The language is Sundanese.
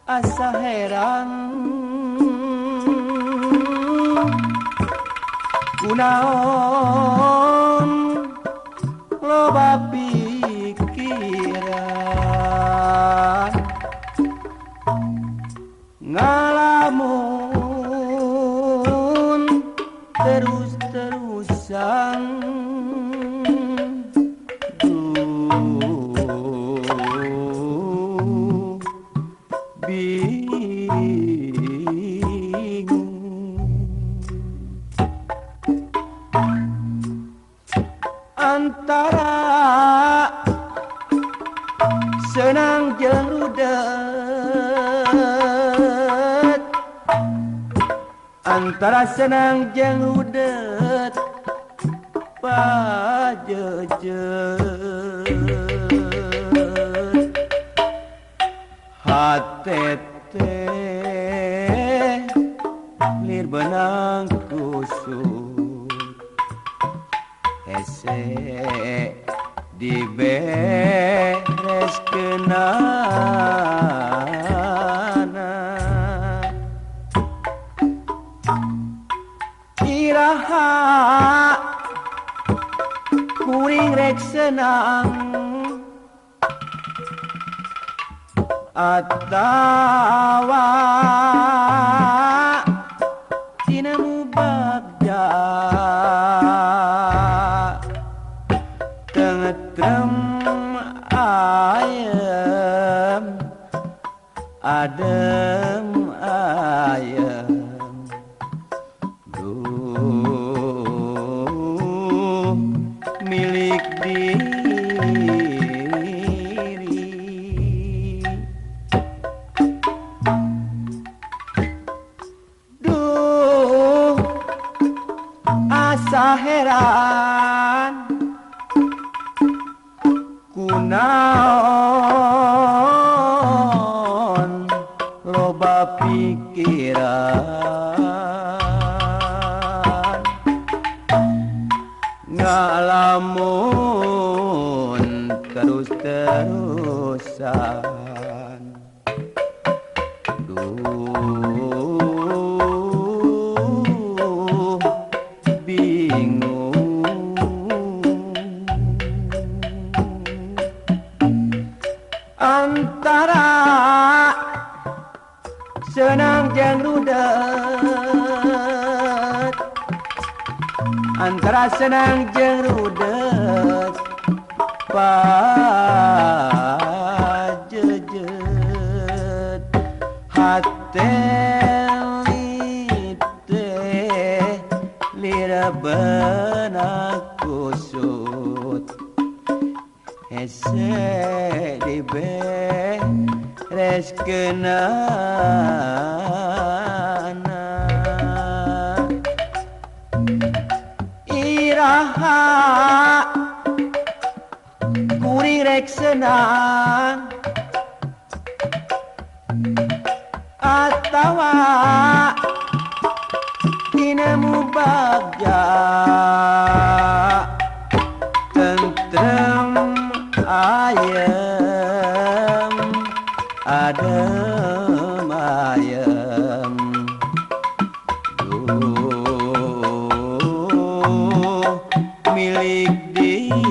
Asa heran kunaon loba pikiran ngalamun terus-terusan antara senang jeung rudet, antara senang jeung rudet pajeujeut hate teh lir benang kusut hese dibereskeunana iraha kuring rek senang atawa tina mubagda tengetrem ayem adem ayem duh milik diri duh asa heran kunaon loba pikiran ngalamun terus-terusan duh bingung antara senang jeung rudet, antara senang jeung rudet pajeujeut hate teh lira benang kusut hese dibereskeunana iraha kuring rek senang atawa tina mubagja tentrem ayem adem ayem duh milik diri